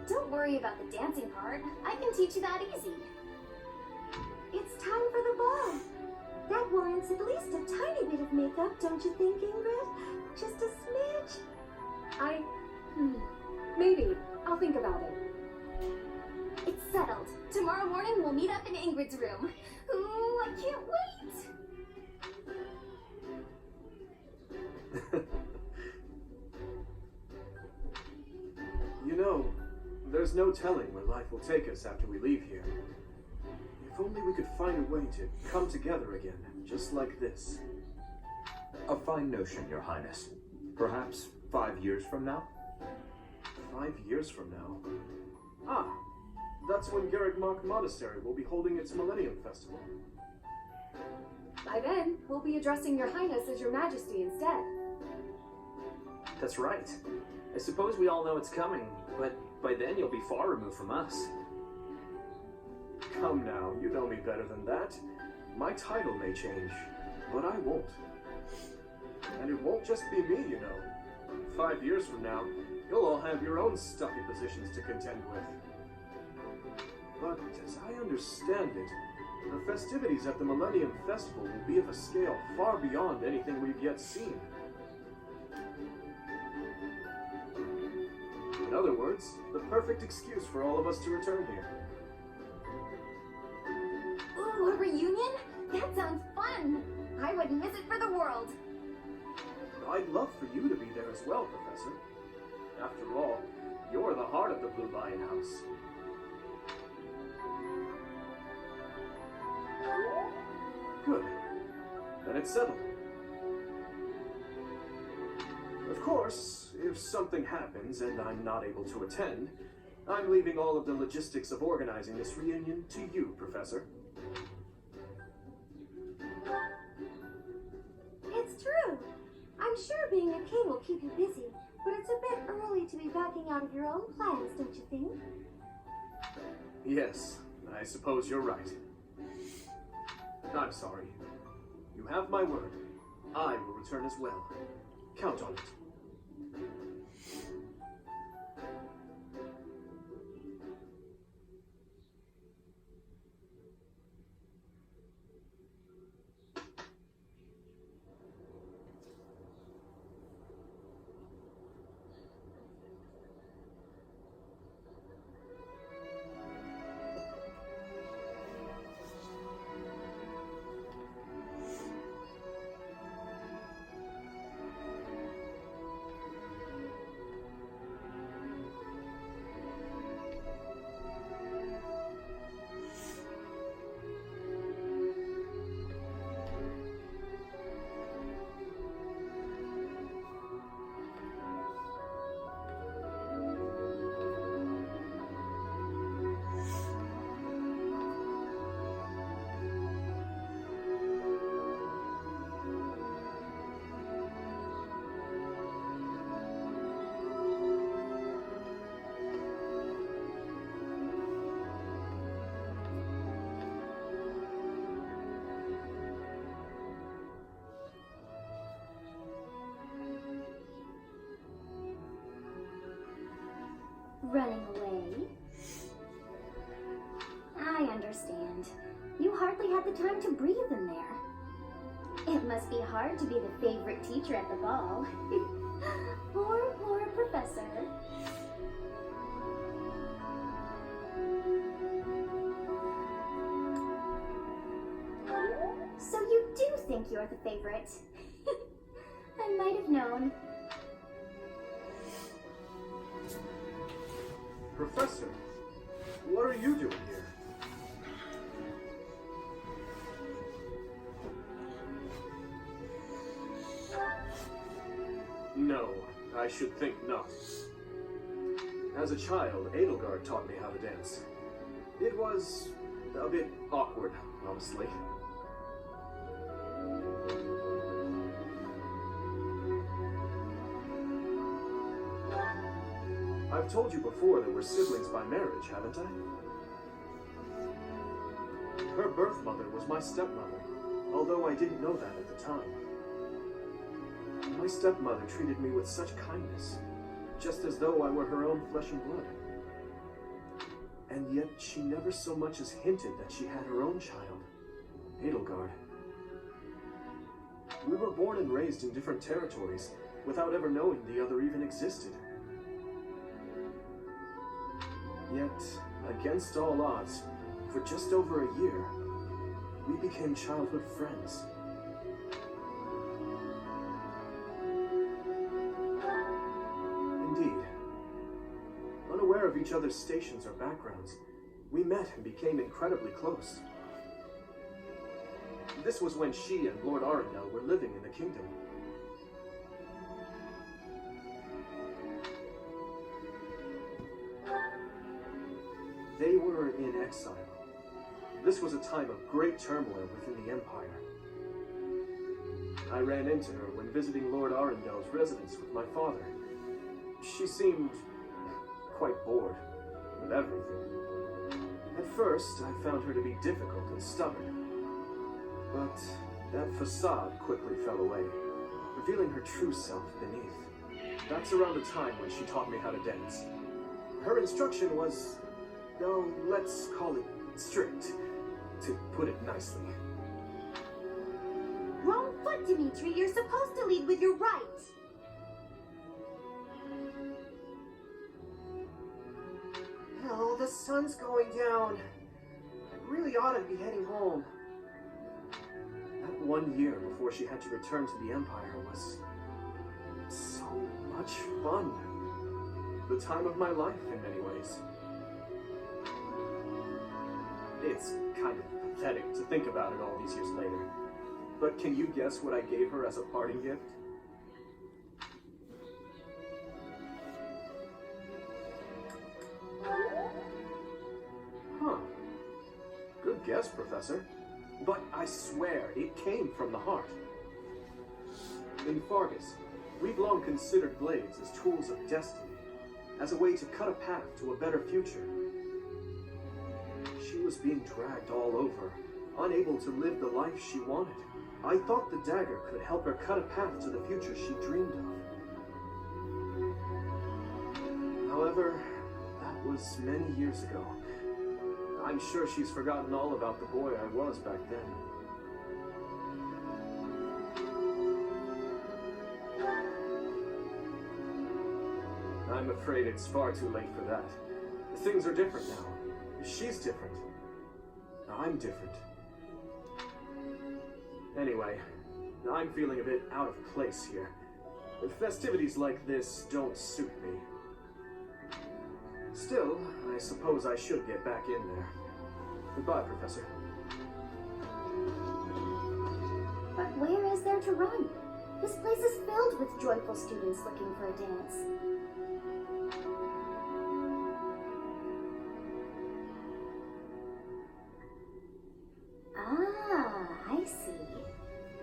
Don't worry about the dancing part. I can teach you that easy. It's time for the ball. That warrants at least a tiny bit of makeup, don't you think, Ingrid? Just a smidge. Maybe. I'll think about it. It's settled. Tomorrow morning we'll meet up in Ingrid's room. Ooh, I can't wait! You know, there's no telling where life will take us after we leave here. If only we could find a way to come together again, just like this. A fine notion, Your Highness. Perhaps 5 years from now? 5 years from now? Ah, that's when Garrick Mark Monastery will be holding its Millennium Festival. By then, we'll be addressing Your Highness as Your Majesty instead. That's right. I suppose we all know it's coming, but by then you'll be far removed from us. Come now, you know me better than that. My title may change, But I won't. And it won't just be me, you know. 5 years from now, you'll all have your own stuffy positions to contend with. But as I understand it, the festivities at the Millennium Festival will be of a scale far beyond anything we've yet seen. In other words, the perfect excuse for all of us to return here. Ooh, a reunion? That sounds fun! I wouldn't miss it for the world. I'd love for you to be there as well, Professor. After all, you're the heart of the Blue Lion House. Good. Then it's settled. Of course, if something happens and I'm not able to attend, I'm leaving all of the logistics of organizing this reunion to you, Professor. It's true. I'm sure being a king will keep you busy, but it's a bit early to be backing out of your own plans, don't you think? Yes, I suppose you're right. I'm sorry. You have my word. I will return as well. Count on it. Running away? I understand. You hardly had the time to breathe in there. It must be hard to be the favorite teacher at the ball. Poor professor. So you do think you're the favorite? I might have known. Professor, what are you doing here? No, I should think not. As a child, Edelgard taught me how to dance. It was a bit awkward, honestly. I've told you before that we're siblings by marriage, haven't I? Her birth mother was my stepmother, although I didn't know that at the time. My stepmother treated me with such kindness, just as though I were her own flesh and blood. And yet she never so much as hinted that she had her own child, Edelgard. We were born and raised in different territories, without ever knowing the other even existed. Yet, against all odds, for just over a year, we became childhood friends. Indeed. Unaware of each other's stations or backgrounds, we met and became incredibly close. This was when she and Lord Arundel were living in the kingdom. They were in exile. This was a time of great turmoil within the Empire. I ran into her when visiting Lord Arendel's residence with my father. She seemed quite bored with everything. At first, I found her to be difficult and stubborn. But That facade quickly fell away, revealing her true self beneath. That's around the time when she taught me how to dance. Her instruction was, oh, let's call it strict, to put it nicely. Wrong foot, Dimitri. You're supposed to lead with your right. Hell, the sun's going down. I really ought to be heading home. That 1 year before she had to return to the Empire was so much fun. The time of my life in many ways. It's kind of pathetic to think about it all these years later. But can you guess what I gave her as a parting gift? Huh. Good guess, Professor. But I swear, it came from the heart. In Fargus, we've long considered blades as tools of destiny, as a way to cut a path to a better future. She was being dragged all over, unable to live the life she wanted. I thought the dagger could help her cut a path to the future she dreamed of. However, that was many years ago. I'm sure she's forgotten all about the boy I was back then. I'm afraid it's far too late for that. Things are different now. She's different. I'm different. Anyway, I'm feeling a bit out of place here. Festivities like this don't suit me. Still, I suppose I should get back in there. Goodbye, Professor. But where is there to run? This place is filled with joyful students looking for a dance. Ah, I see.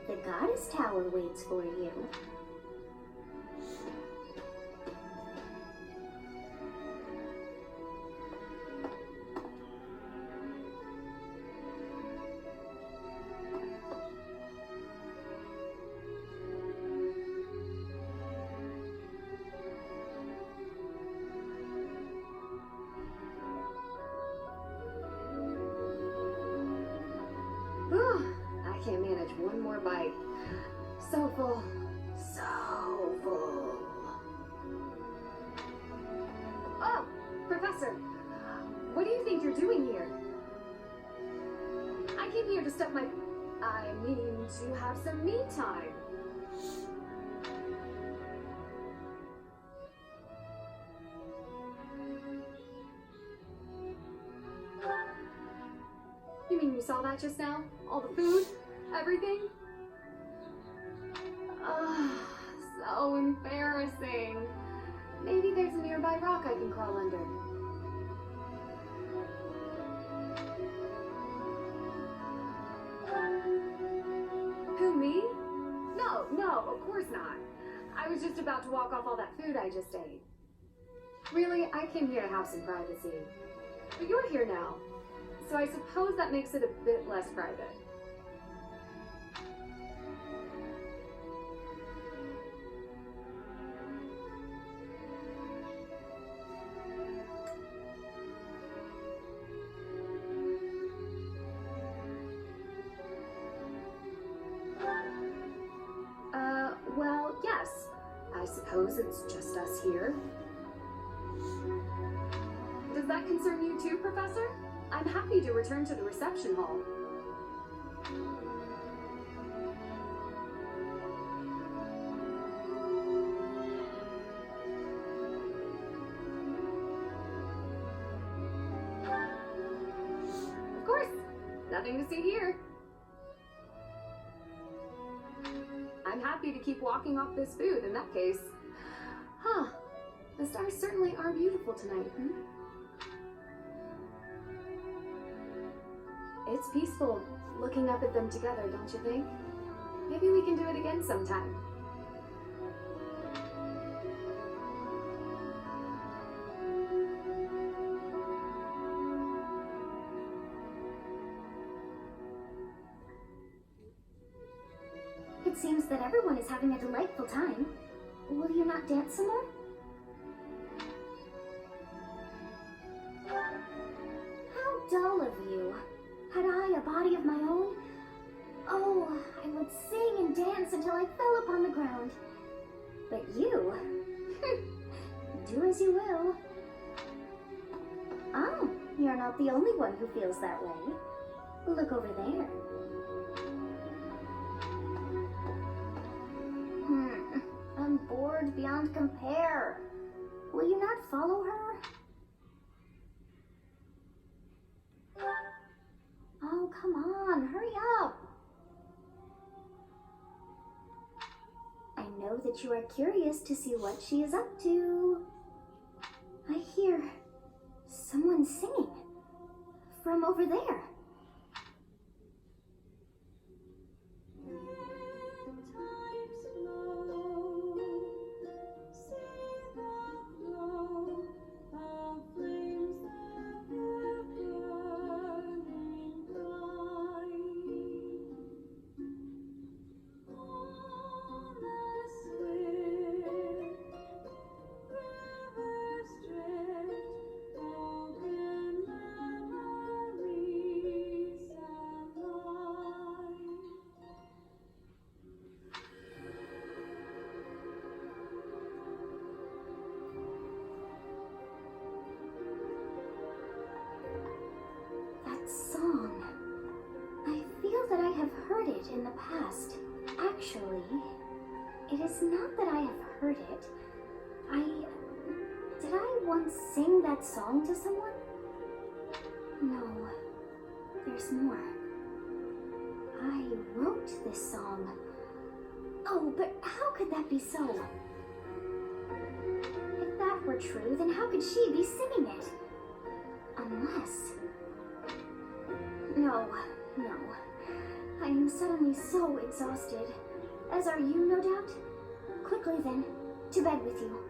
The Goddess Tower waits for you. I can't manage one more bite. So full. So full. Oh, Professor, what do you think you're doing here? I came here to stuff my... I mean, to have some me time. You mean you saw that just now? All the food? Everything? Ugh, so embarrassing. Maybe there's a nearby rock I can crawl under. Who, me? No, of course not. I was just about to walk off all that food I just ate. Really, I came here to have some privacy. But you're here now, so I suppose that makes it a bit less private. Well, yes. I suppose it's just us here. Does that concern you too, Professor? I'm happy to return to the reception hall. Of course, nothing to see here. I'm happy to keep walking off this food in that case. Huh. The stars certainly are beautiful tonight, It's peaceful looking up at them together, don't you think? Maybe we can do it again sometime. It seems that everyone is having a delightful time. Will you not dance some more? How dull of you. Had I a body of my own? Oh, I would sing and dance until I fell upon the ground. But you... do as you will. Oh, you're not the only one who feels that way. Look over there. I'm bored beyond compare. Will you not follow her? Oh, come on, hurry up. I know that you are curious to see what she is up to. I hear someone singing from over there. Song. I feel that I have heard it in the past. Actually, it is not that I have heard it. Did I once sing that song to someone? No, there's more. I wrote this song. Oh, but how could that be so? If that were true, then how could she be singing it? Unless... No. I am suddenly so exhausted. As are you, no doubt? Quickly then, to bed with you.